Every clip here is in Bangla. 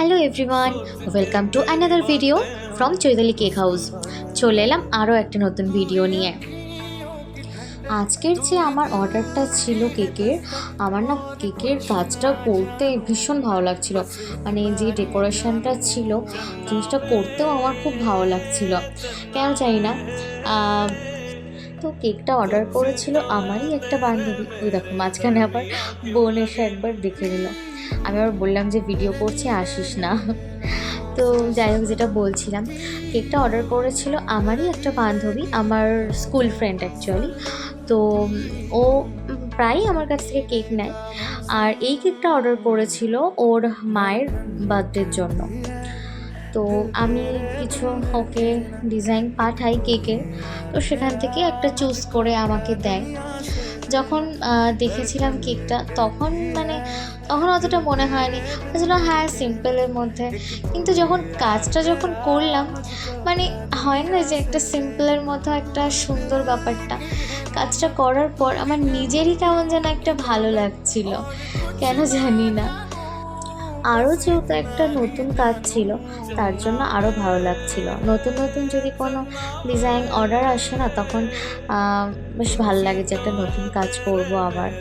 Hello everyone, welcome to another video from Chaitali cake house. চলে এলাম আরও একটা নতুন ভিডিও নিয়ে। আজকের যে আমার অর্ডারটা ছিল কেকের, আমার না কেকের কাজটা করতে ভীষণ ভালো লাগছিল। মানে যে ডেকোরেশনটা ছিল, জিনিসটা করতেও আমার খুব ভালো লাগছিল, কেন জানি না। তো কেকটা অর্ডার করেছিল আমারই একটা বান্ধবী। ওই দেখো মাঝখানে আবার বোন এসে একবার দেখে নিল। আমি আবার বললাম যে ভিডিও করছি, আসিস না। তো যাই হোক, যেটা বলছিলাম, কেকটা অর্ডার করেছিল আমারই একটা বান্ধবী, আমার স্কুল ফ্রেন্ড অ্যাকচুয়ালি। তো ও প্রায়ই আমার কাছ থেকে কেক নেয়, আর এই কেকটা অর্ডার করেছিল ওর মায়ের বার্থডের জন্য। তো আমি কিছু ওকে ডিজাইন পাঠাই কেকের, তো সেখান থেকে একটা চুজ করে আমাকে দেয়। যখন দেখেছিলাম কেকটা, তখন অতটা মনে হয়নি, আসলে হ্যাঁ সিম্পলের মধ্যে। কিন্তু কাজটা যখন করলাম, হয় না যে একটা সিম্পলের মধ্যে একটা সুন্দর ব্যাপারটা, কাজটা করার পর আমার নিজেরই কেমন যেন একটা ভালো লাগছিল, কেন জানি না। আরও যেহেতু একটা নতুন কাজ ছিল, তার জন্য আরও ভালো লাগছিল। নতুন নতুন যদি কোনো ডিজাইন অর্ডার আসে না, তখন বেশ ভালো লাগে যে একটা নতুন কাজ করব আবার।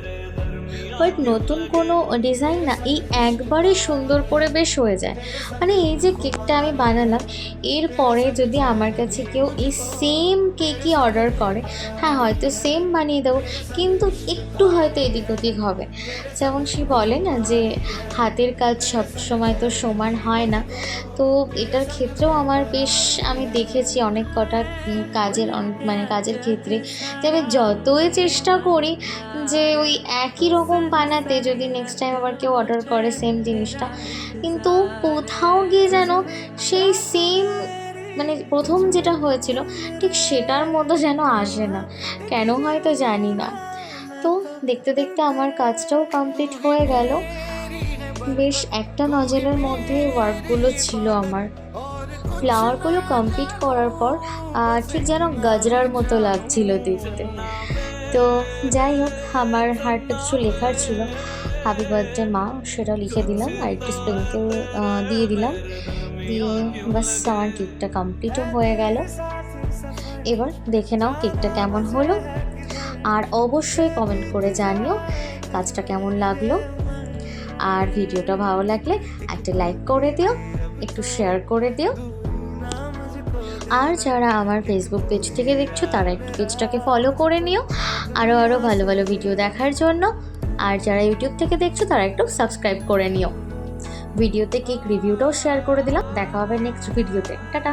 বাট নতুন কোনো ডিজাইন না, এই একবারে সুন্দর করে বেশ হয়ে যায়। এই যে কেকটা আমি বানালাম, এরপরে যদি আমার কাছে কেউ এই সেম কেকই অর্ডার করে, হ্যাঁ হয়তো সেম বানিয়ে দেবো, কিন্তু একটু হয়তো এদিক ওদিক হবে। যেমন সে বলে না যে হাতের কাজ সব সময় তো সমান হয় না। তো এটার ক্ষেত্রেও আমার বেশ, আমি দেখেছি অনেক কটা কাজের ক্ষেত্রে যে আমি যতই চেষ্টা করি যে ওই একই রকম বানাতে, যদি নেক্সট টাইম আবার কেউ অর্ডার করে সেম জিনিসটা, কিন্তু কোথাও গিয়ে যেন সেই সেম প্রথম যেটা হয়েছিল ঠিক সেটার মতো যেন আসে না, কেন হয়তো জানি না। তো দেখতে দেখতে আমার কাজটাও কমপ্লিট হয়ে গেল। বেশ একটা নজলের মধ্যে ওয়ার্কগুলো ছিল আমার। ফ্লাওয়ারগুলো কমপ্লিট করার পর ঠিক যেন গজরার মতো লাগছিল দেখতে। তো যাই হোক, আমার হার্টটা কিছু লেখার ছিল, হ্যাপি বার্থডে মা, সেটা লিখে দিলাম, আর একটু স্প্রিঙ্কেল দিয়ে দিলাম, দিয়ে বাস আমার কেকটা কমপ্লিটও হয়ে গেল। এবার দেখে নাও কেকটা কেমন হলো, আর অবশ্যই কমেন্ট করে জানিও কাজটা কেমন লাগলো। আর ভিডিওটা ভালো লাগলে একটা লাইক করে দিও, একটু শেয়ার করে দিও। আর যারা আমার ফেসবুক পেজ থেকে দেখছো, তারা একটু পেজটাকে ফলো করে নিও আরও ভালো ভালো ভিডিও দেখার জন্য। আর যারা ইউটিউব থেকে দেখছো, তারা একটু সাবস্ক্রাইব করে নিও। ভিডিওতে কেক রিভিউটাও শেয়ার করে দিলাম। দেখা হবে নেক্সট ভিডিওতে। টাটা।